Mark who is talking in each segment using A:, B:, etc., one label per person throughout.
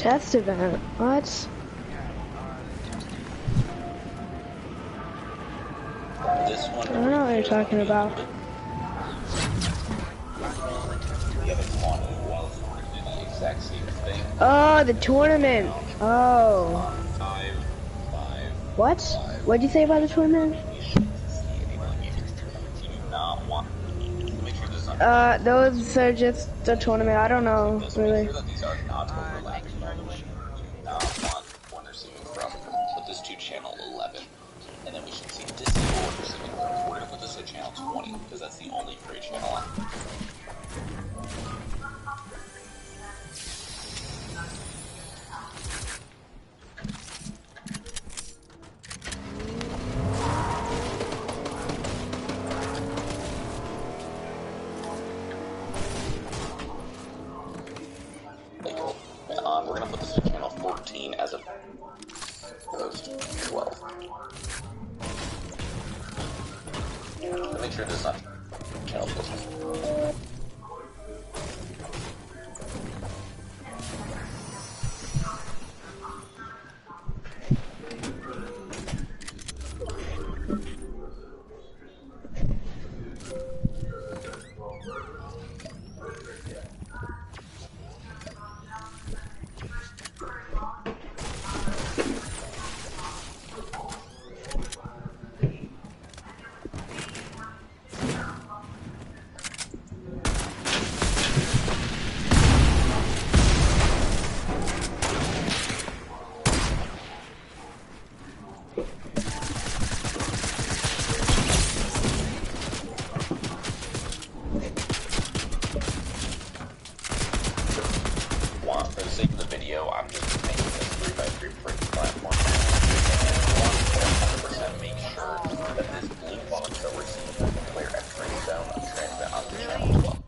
A: Test event? What?
B: This one.
A: I don't know what you're talking about.
B: The other one, while it's going to do the exact same thing.
A: Oh, the tournament. Oh.
B: 5, 5.
A: What?
B: 5.
A: What'd you say about the tournament? Those are just the tournament. I don't know, really.
B: Make sure that these are not overlapping, by the way. Do not want one receiving from. Put this to channel 11. And then we should see disable one receiving from. So we're going to put this at channel 20, because that's the only free channel on. We're going to put this to channel 14 as opposed to 12. So make sure this is not channel 14. For the sake of the video, I'm just making this 3x3 print platform. And 100% make sure that this blue box that we're seeing in the player entering zone transmit onto channel 12.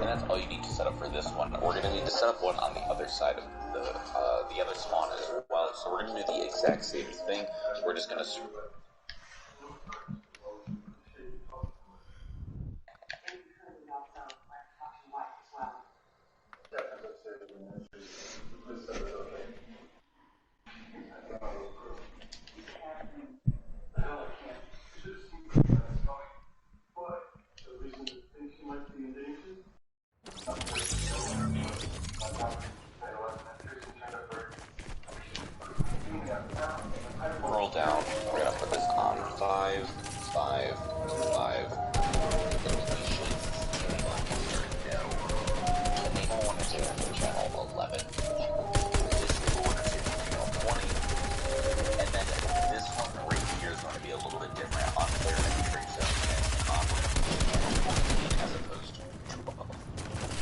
B: And that's all you need to set up for this one. We're going to need to set up one on the other side of the other spawn as well. So we're going to do the exact same thing. We're just going to roll down. We're going to put this on 5, 5, 5. Enable one is in channel 11. Disable one is in channel 20. And then this one right here is going to be a little bit different on player entry zone and on channel 14 as opposed to 12.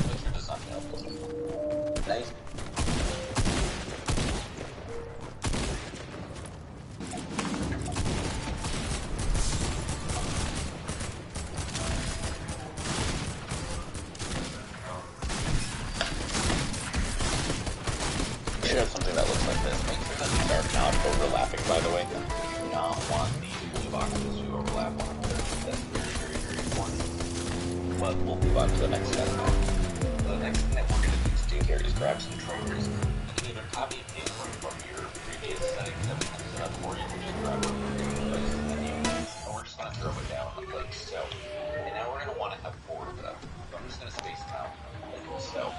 B: Make sure this on channel 14. Nice. Have something that looks like this. Make sure that these are not overlapping, by the way. You do not want these blue boxes to overlap on each other. That's very, very important. But we'll move on to the next step now. The next thing that we're going to need to do here is grab some triggers. You can either copy and paste one from your previous settings that we can set up, or you can just grab one from your place menu. And we're just going to throw it down like so. And now we're going to want to have 4 of them. So I'm just going to space them out like so.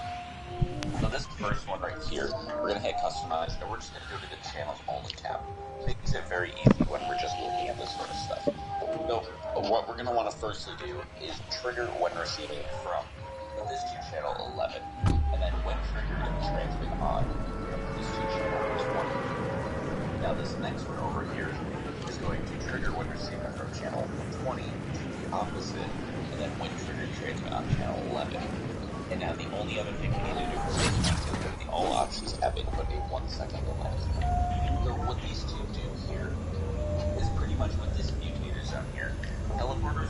B: So this first one right here, we're going to hit customize, and we're just going to go to the channels only tab. Makes it very easy when we're just looking at this sort of stuff. So what we're going to want to firstly do is trigger when receiving from this to channel 11, and then when triggered and transmit on this to channel 20. Now this next one over here is going to trigger when receiving from channel 20 to the opposite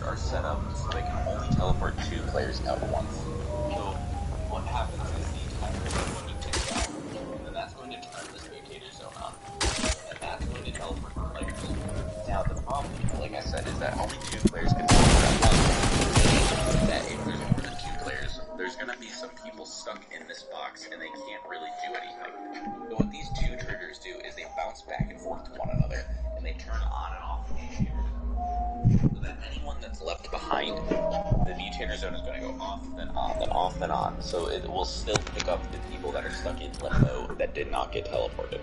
B: are set up so they can only teleport 2 players out at once. So what happens is the timer is going to tick down, and then that's going to turn this mutator zone on, and that's going to teleport the players. Now the problem, like I said, is that only 2 players can teleport at once. That if there's more than 2 players, there's going to be some people stuck in this box, and they can't really do anything. So what these 2 triggers do is they bounce back and forth to one another, and they turn on and off the mutator zone. So that anyone that's left behind, the mutator zone is going to go off, then on, then off, then on. So it will still pick up the people that are stuck in limbo that did not get teleported.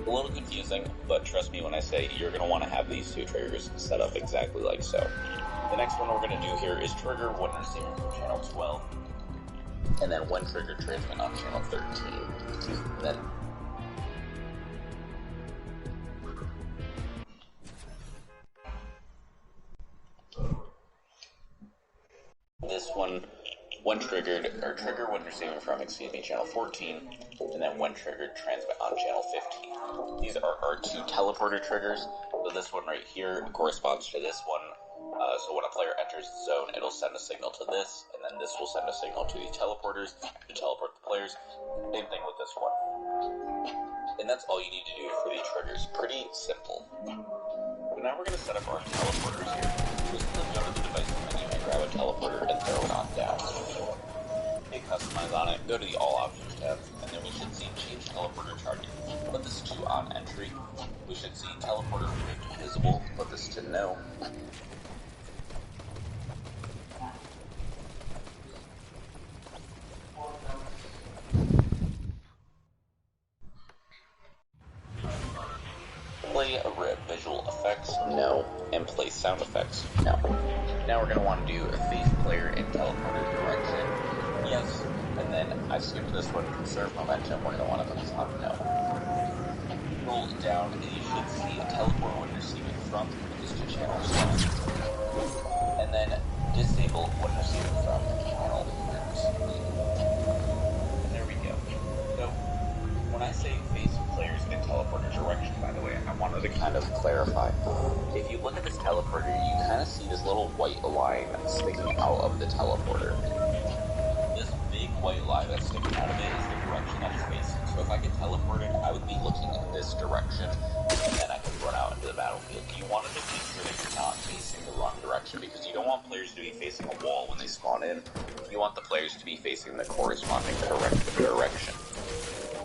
B: A little confusing, but trust me when I say you're going to want to have these 2 triggers set up exactly like so. The next one we're going to do here is trigger when receiving from channel 12, and then when trigger transmit on channel 13. And then this one, when triggered, or trigger when receiving from, channel 14, and then when triggered, transmit on channel 15. These are our 2 teleporter triggers. So this one right here corresponds to this one. So when a player enters the zone, it'll send a signal to this, and then this will send a signal to the teleporters to teleport the players. Same thing with this one. And that's all you need to do for these triggers. Pretty simple. But now we're going to set up our teleporters here. Just go to the device menu and grab a teleporter and throw it on down. Hit customize on it, go to the all options tab, and then we should see change teleporter target. Put this to on entry. We should see teleporter visible. Put this to no. Play visual effects, no, and play sound effects, no. Now we're going to want to do a face player in teleporter direction, yes, and then I skipped this one, conserve momentum, we're going to want to put this on no. Roll it down, and you should see a teleport when receiving from, put this to channel 7, and then disable when receiving from channel 13. And there we go. So, when I say face players in teleporter direction, by the way, I wanted to kind of clarify. If you look at this teleporter, you kind of see this little white line sticking out of the teleporter. This big white line that's sticking out of it is the direction that it's facing. So if I get teleported, I would be looking in this direction, and then I could run out into the battlefield. You want to make sure that you're not facing the wrong direction, because you don't want players to be facing a wall when they spawn in. You want the players to be facing the corresponding correct direction.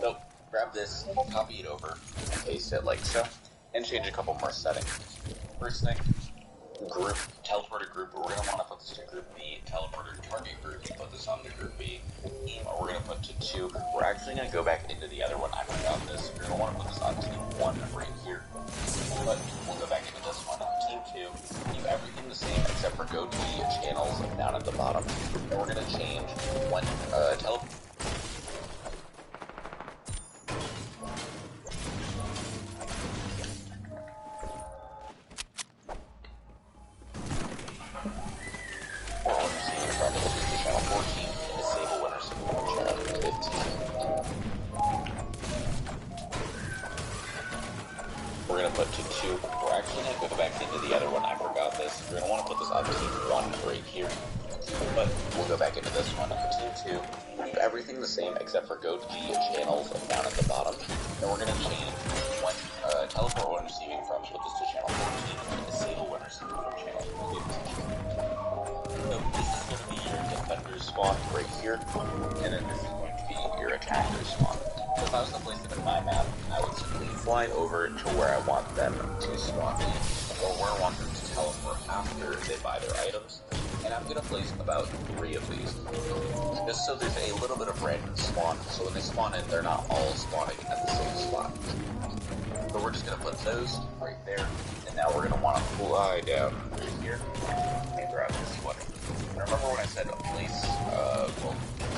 B: So, grab this, copy it over, and paste it like so, and change a couple more settings. First thing, group, teleporter group, we're going to want to put this to group B, teleporter target group, put this on to group B, team, we're going to put to 2, we're actually going to go back into the other one, I forgot this, we're going to want to put this on team 1 right here, but we'll go back into this one, team 2, leave everything the same except for go to the channels down at the bottom, and we're going to change when, we're going to put to 2. We're actually going to go back into the other one. I forgot this. We're going to want to put this on team 1 right here. But we'll go back into this one. Team 2, leave everything the same except for go to the channels down at the bottom. And we're going to change when teleport when receiving from, put this to channel 14, and disable when receiving from channel 15. So this is going to be your defender's spawn right here, and then this is going to be your attacker's spawn. So if I was to place them in my map, I would simply fly over to where I want them to spawn in, or where I want them to teleport after they buy their items. And I'm going to place about 3 of these, just so there's a little bit of random spawn, so when they spawn in, they're not all spawning at the same spot. So we're just going to put those right there, and now we're going to want to fly down right here, and grab this one. And remember when I said place,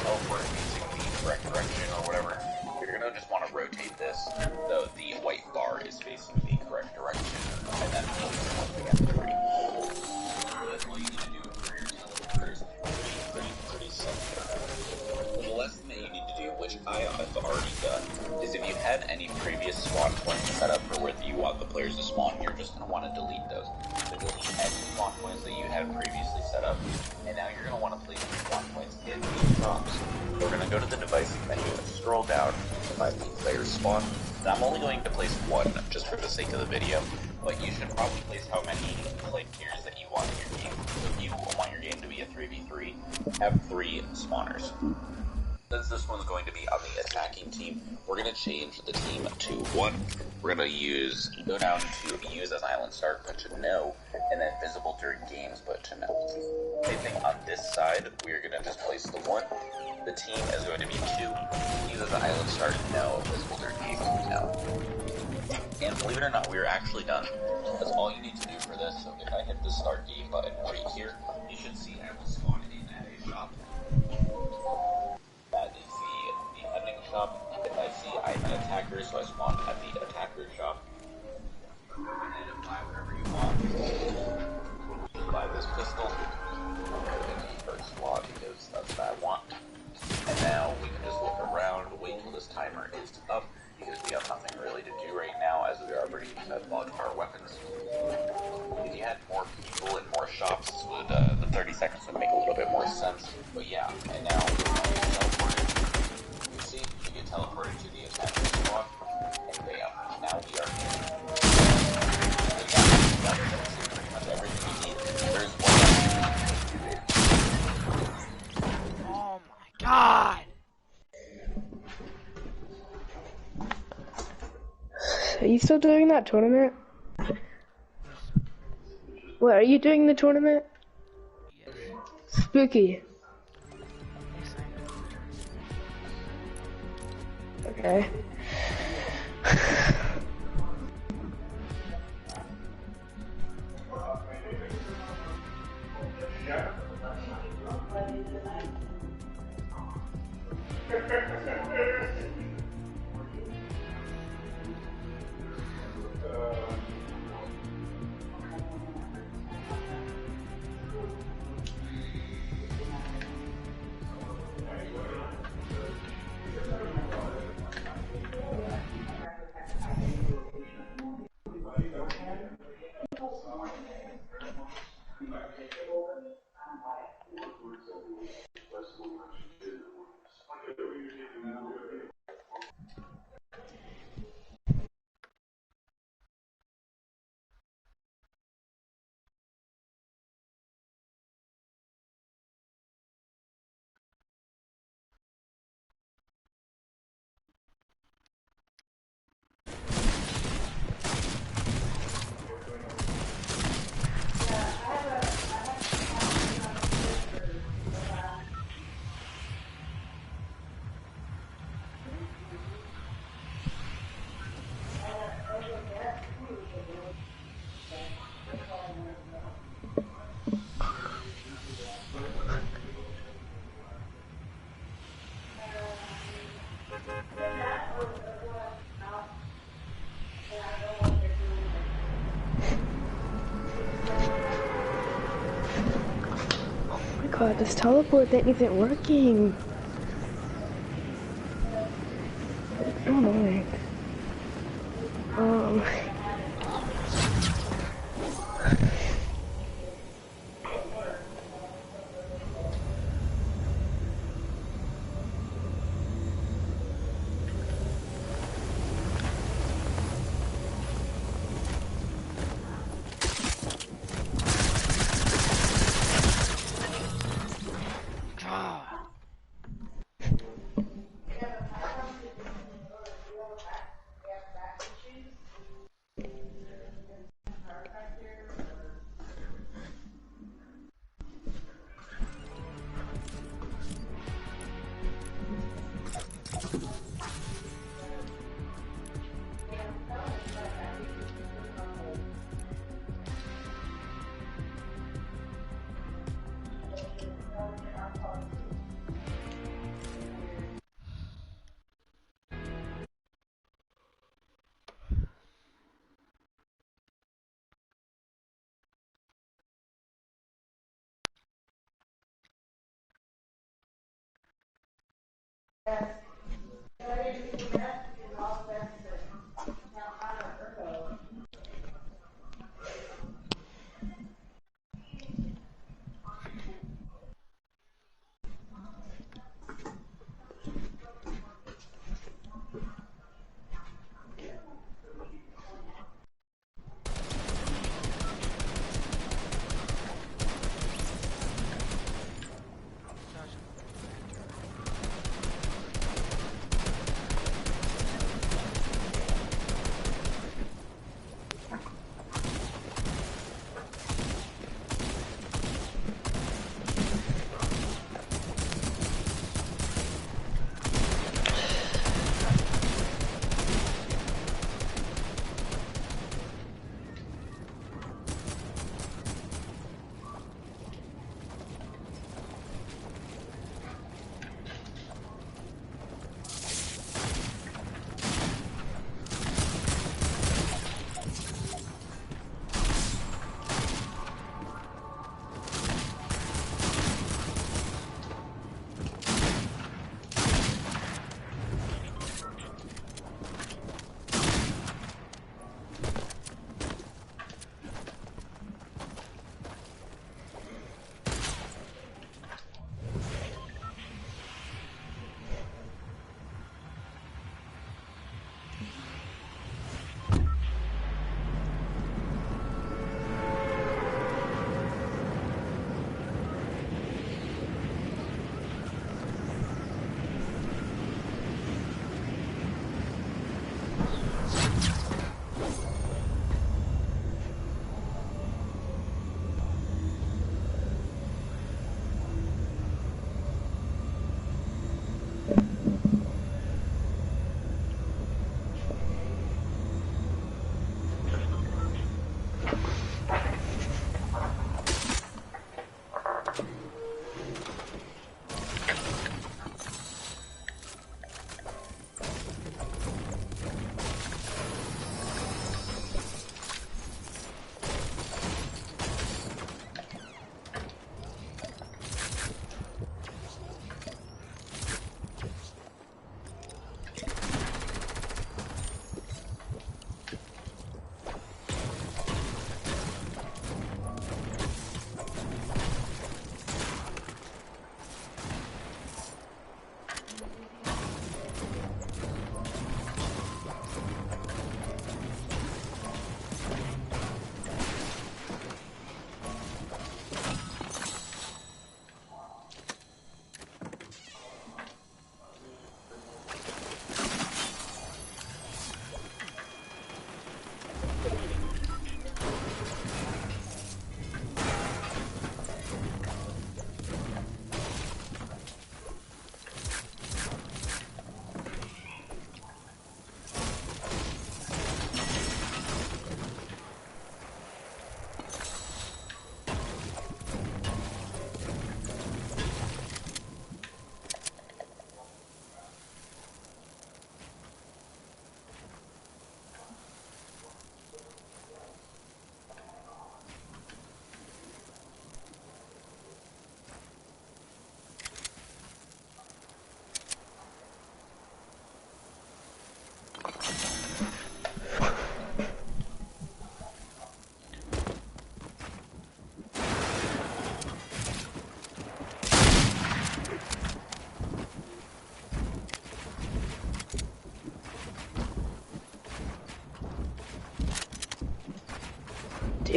B: teleport using the correct direction or whatever? You're going to just want to rotate this so the white bar is facing the correct direction, and then once again 3. So that's all you need to do for your teleporters. Pretty simple. The last thing that you need to do, which I have already done, is if you had any previous spawn points set up for where you want the players to spawn, you're just going to want to delete those. So delete any spawn points that you had previously only going to place one just for the sake of the video, but you should probably place how many players that you want in your game. So if you want your game to be a 3v3, have 3 spawners. Since this one's going to be on the attacking team, we're going to change the team to 1. We're going to go down to use as island start, but to no, and then visible during games, but to no. Same thing on this side, we're going to just place the 1. The team is going to be 2. Use as island start, no. Visible during games, no. And believe it or not, we're actually done. That's all you need to do for this. So if I hit the start game button right here, you should see I will spawn in a shop. That is the hunting shop. If I see I'm an attacker, so I spawn at the attacker shop. And then buy whatever you want. Just buy this pistol. First slot because that's what I want. And now we can just look around, wait till this timer is up, because we have nothing really to do right now as we already logged our weapons. If you had more people and more shops, the 30 seconds would make a little bit more sense. But yeah, and now we get teleported. You see, we get teleported to the attacker spot, and bam, now we are in. So yeah, that's pretty much everything you need. There's one
C: Oh my god!
A: Are you still doing that tournament? What, are you doing the tournament?
C: Yes.
A: Spooky.
C: Yes, I am.
A: Okay. God, this teleport thing isn't working. It's so annoying.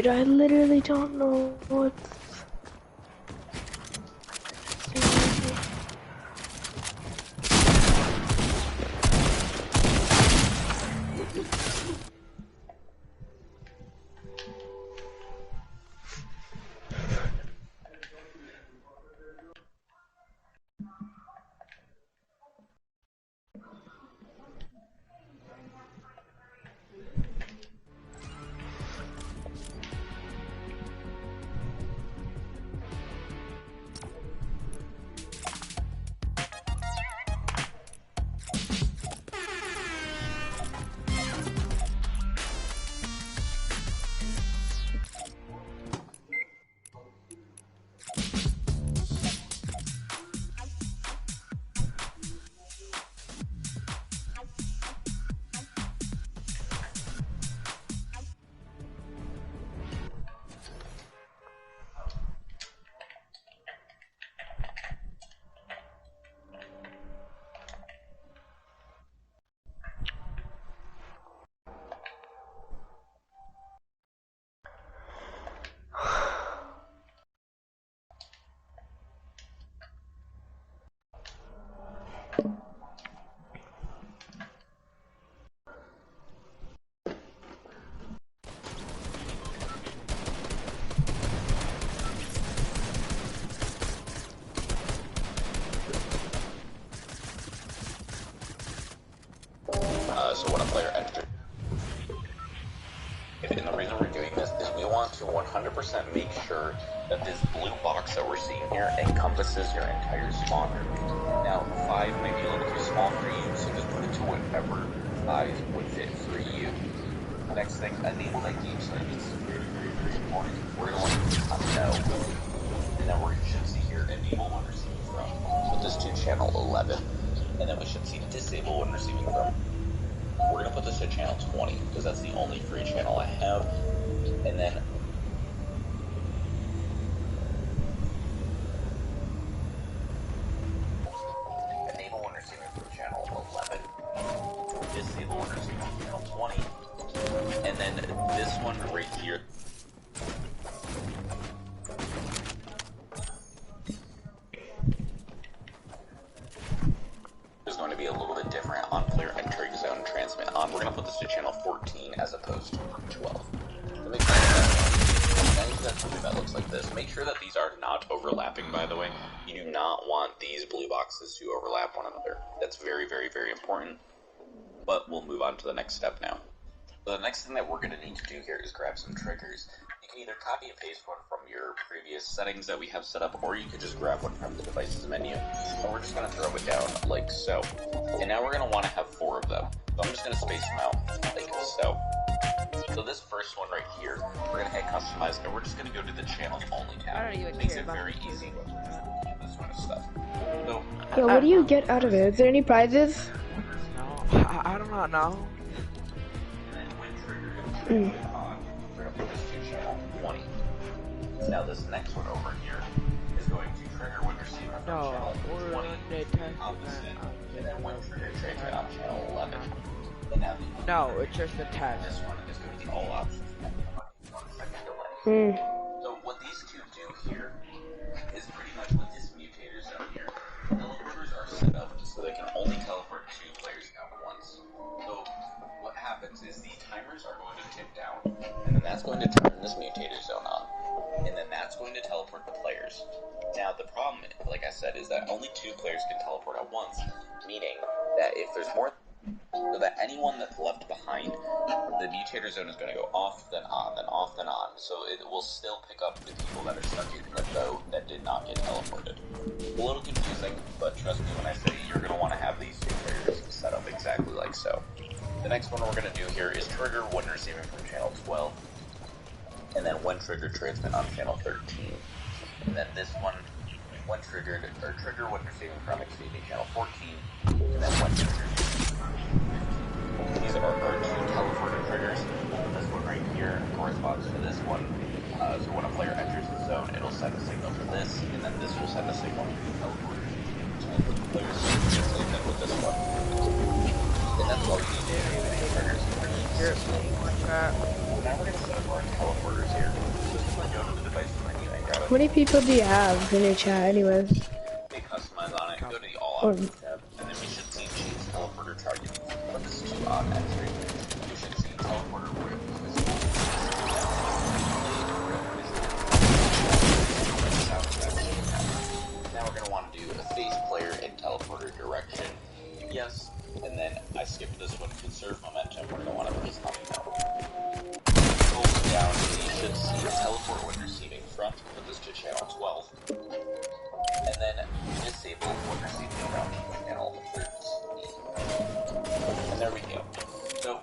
A: Dude, I literally don't know what's...
B: So when a player enters, and the reason we're doing this is we want to 100% make sure that this blue box that we're seeing here encompasses your entire spawner. Now, 5 might be a little too small for you, so just put it to whatever size would fit for you. Next thing, enable that game settings. This is very, very, very important. We're going to no. And then we should see here, enable when receiving from. Put this to channel 11. And then we should see disable when receiving from. We're going to put this to channel 20, because that's the only free channel I have. And then enable when receiving from channel 11. Disable when receiving from channel 20. And then this one right here. Is going to be a little bit different on player entering zone transmit on. We're going to put this to channel 14 as opposed to 12. So make sure that something that looks like this. Make sure that these are not overlapping, by the way. You do not want these blue boxes to overlap one another. That's very, very, very important. But we'll move on to the next step now. So the next thing that we're going to need to do here is grab some triggers. You can either copy and paste one from your previous settings that we have set up, or you could just grab one from the devices menu. And we're just going to throw it down like so. And now we're going to want to have 4 of them. So I'm just going to space them out like so. So this first one right here, we're going to hit customize, and we're just going to go to the channels only tab. It makes it very easy to do this sort of stuff. So,
A: Yo, what do you get out of it? Is there any prizes?
C: No, I do not know.
B: And then when triggered, we're going to put this to channel 20. Now this next one over here is going to trigger when receiving from channel 20, opposite, and then when triggered transmit on channel 11. And now
C: No, it's just a test.
B: this one is going to be all options. 1 second delay. So what these two do here is pretty much with this mutator zone here, teleporters are set up so they can only teleport 2 players at once. So what happens is these timers are going to tick down, and then that's going to turn this mutator zone on, and then that's going to teleport the players. Now the problem, like I said, is that only 2 players can teleport at once, meaning that if there's more, so that anyone that's left behind, the mutator zone is going to go off, then on, then off, then on. So it will still pick up the people that are stuck in the boat that did not get teleported. A little confusing, but trust me when I say you're going to want to have these 2 players set up exactly like so. The next one we're going to do here is trigger when receiving from channel 12, and then when triggered transmit on channel 13. And then this one, when triggered, or trigger when receiving from, channel 14, and then when triggered. These are our 2 teleporter triggers. This one right here corresponds to this one. So when a player enters the zone, it'll send a signal to this, and then this will send a signal to the teleporter. So we'll put the players with this one. And that's all you need to do with these triggers.
C: Here, one chat.
B: now we're going to set up our teleporters here. So just go to the device menu and grab
A: How many people do you have in your chat anyways?
B: they customize on it, go to the all options tab, and then we should see change teleporter target. Put this to on that screen. You should see teleporter room. Now we're going to want to do a face player and teleporter direction. Yes, and then I skipped this one, conserve momentum. We're going to want to place on no. Hold down, you should see teleport when receiving front. Put this to channel 12. And then disable when receiving front channel 13. And there we go. So,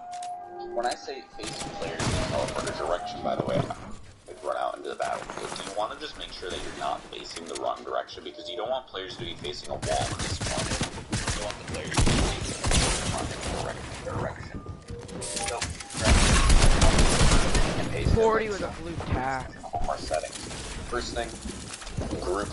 B: when I say face players and teleporter direction, by the way, run out into the battlefield, you want to just make sure that you're not facing the wrong direction, because you don't want players to be facing a wall at this point. You want the players to be facing the correct direction. So,
C: 40 with a blue tag.
B: One more settings. First thing, group.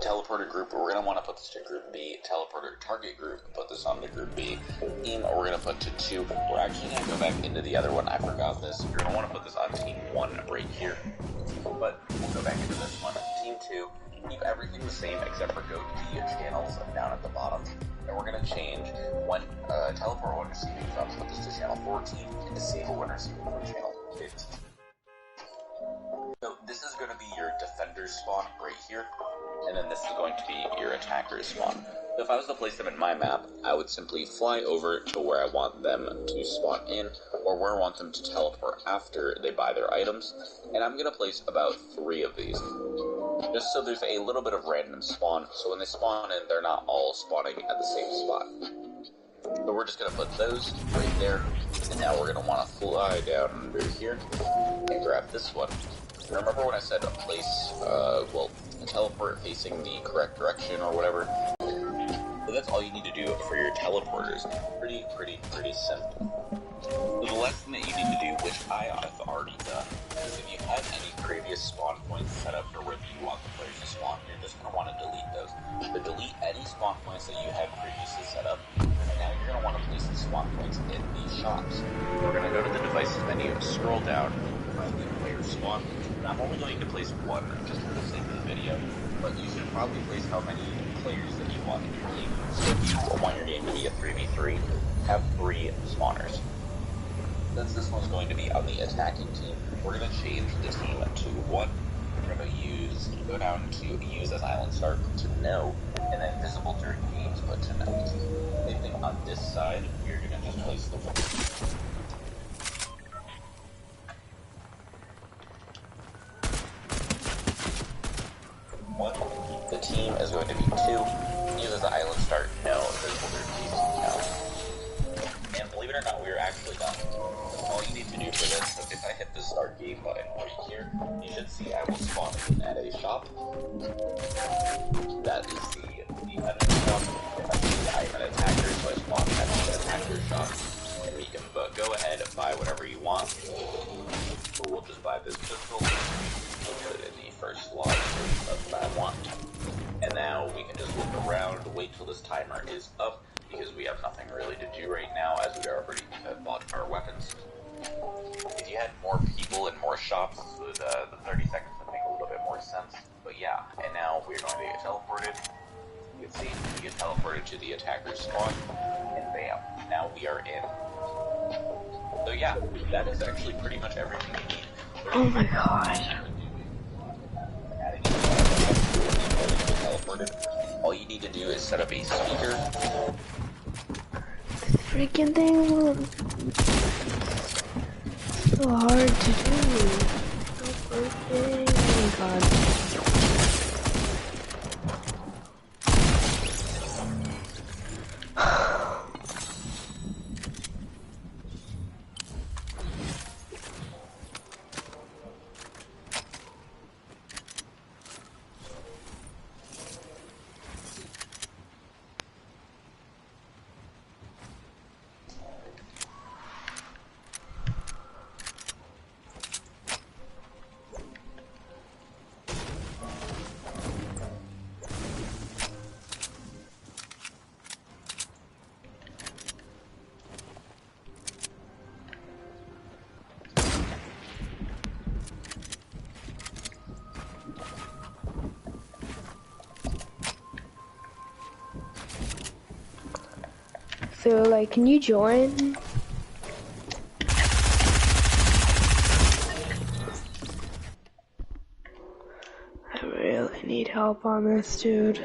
B: Teleporter group, we're going to want to put this to group B. Teleporter target group, put this on the group B. Team, we're going to put to 2. We're actually going to go back into the other one. I forgot this. You're going to want to put this on team 1 right here. But we'll go back into this one. Team 2, keep everything the same except for go to the channels down at the bottom. And we're going to change when teleport when receiving from, put this to channel 14, and disable when receiving from channel 15. So this is going to be your defender's spawn right here, and then this is going to be your attacker's spawn. So if I was to place them in my map, I would simply fly over to where I want them to spawn in, or where I want them to teleport after they buy their items, and I'm going to place about 3 of these, just so there's a little bit of random spawn, so when they spawn in, they're not all spawning at the same spot. So we're just going to put those right there, and now we're going to want to fly down under here, and grab this one. Remember when I said place, teleport facing the correct direction or whatever? So that's all you need to do for your teleporters. Pretty simple. So the last thing that you need to do, which I've already done, is if you have any previous spawn points set up for where you want the players to spawn, you're just going to want to delete those. So delete any spawn points that you have previously set up, and now you're going to want to place the spawn points in the shops. We're going to go to the devices menu, scroll down, find the player spawn. I'm only going to place 1 just for the sake of the video, but you should probably place how many players that you want in your game. So if you want your game to be a 3v3, have 3 spawners. Since this one's going to be on the attacking team, we're going to change the team to 1. We're going to go down to use as island start to no, and then visible during games put to no. Same thing on this side, we're going to just place the 1. The team is going to be 2. Use as the island start, no. Visible during games, no. And believe it or not, we are actually done. All you need to do for this, so if I hit the start game button right here, you should see I will spawn in at a shop. That is the defender's shop. If I see I'm an attacker, so I spawn at the attacker's shop. And we can go ahead and buy whatever you want. So we'll just buy this pistol. We'll put it in the first slot of what I want. And now we can just look around, wait till this timer is up, because we have nothing really to do right now, as we already have bought our weapons. If you had more people and more shops, the 30 seconds would make a little bit more sense. But yeah, and now we're going to get teleported. You can see we get teleported to the attacker's spawn, and bam, now we are in. So yeah, that is actually pretty much everything you need.
A: Oh my god.
B: Teleported. All you need to do is set up a speaker.
A: This freaking thing will so hard to do. So perfect. Oh my god. So, like, can you join? I really need help on this, dude.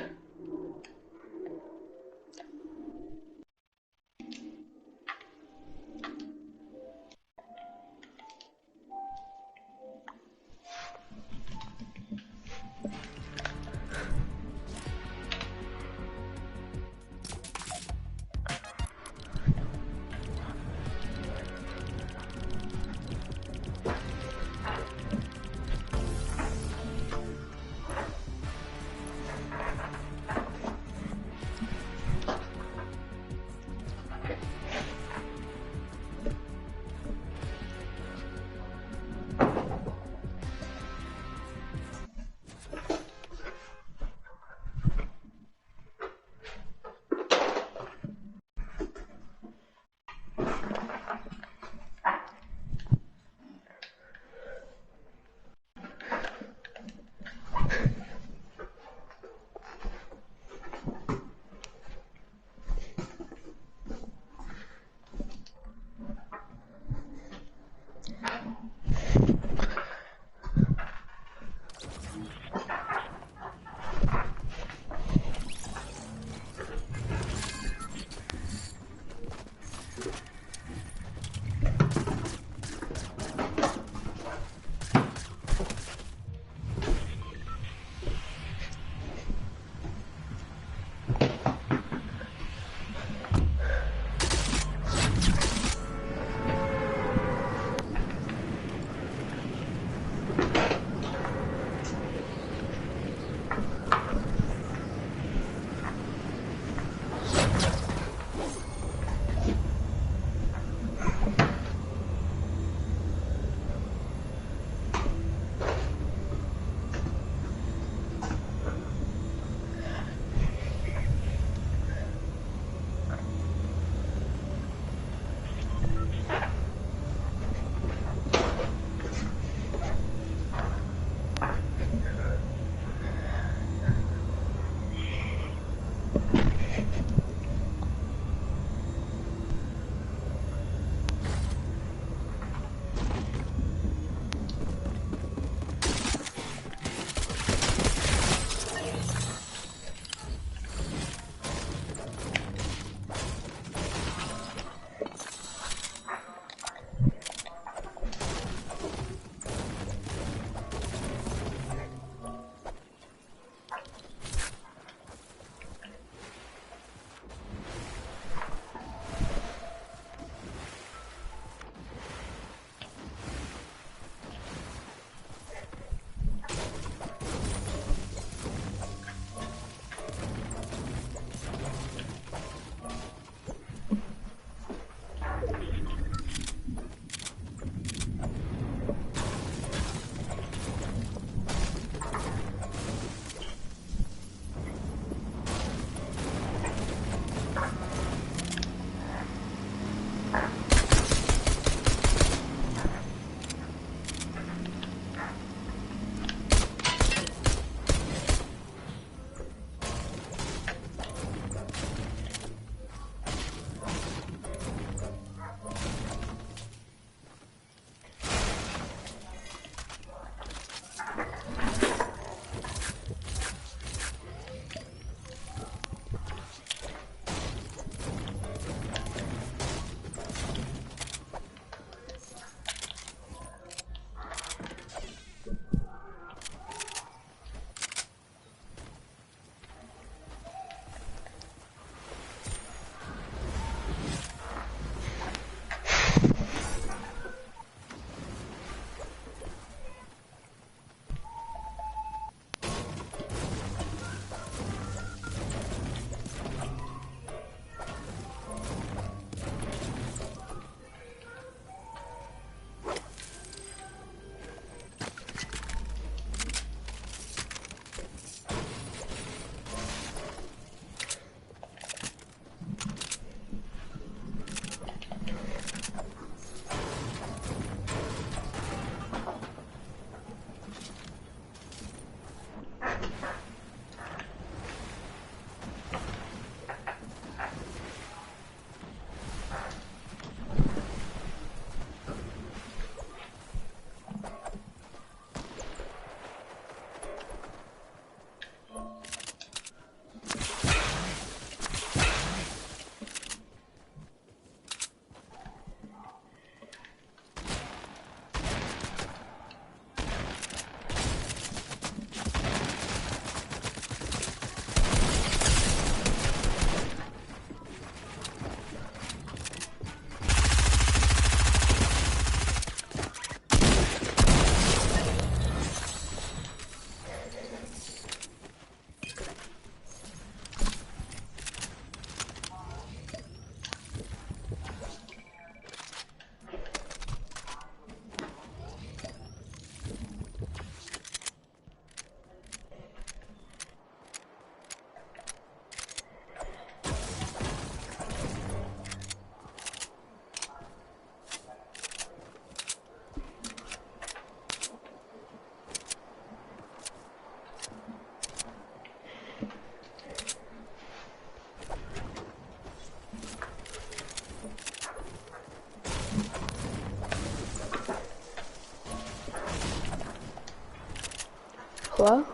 A: Hello?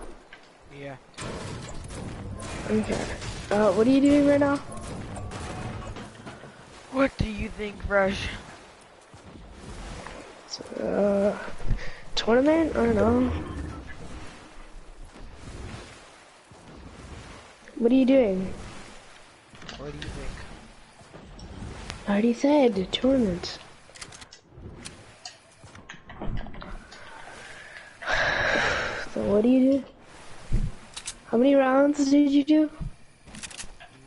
C: Yeah.
A: Okay. What are you doing right now?
C: What do you think, Fresh?
A: Tournament? I don't know. What are you doing?
C: What do you think?
A: I already said tournament. So what do you do? How many rounds did you do?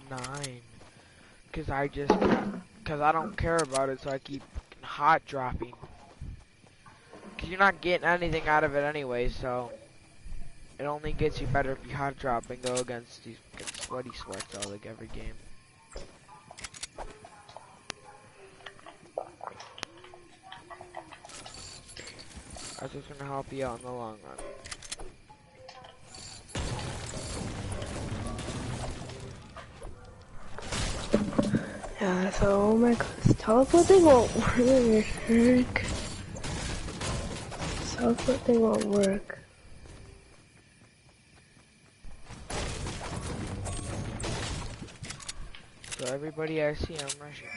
C: 9. Cause I don't care about it, so I keep hot dropping. Cause you're not getting anything out of it anyway, so it only gets you better if you hot drop and go against sweaty sweats all like every game. That's what's gonna help you out in the long run.
A: Yeah, so oh my god, teleporting won't work. Teleporting won't work.
C: So everybody I see, I'm rushing.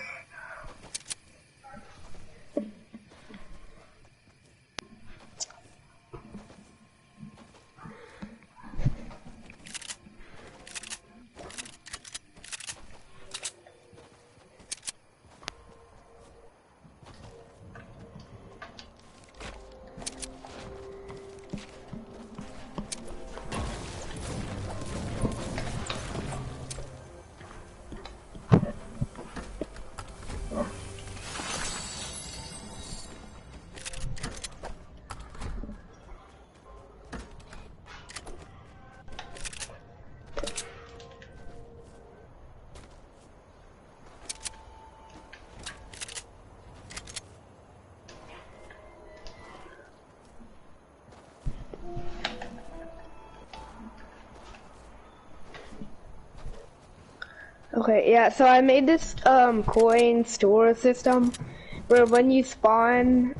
A: Okay, yeah, so I made this coin store system where when you spawn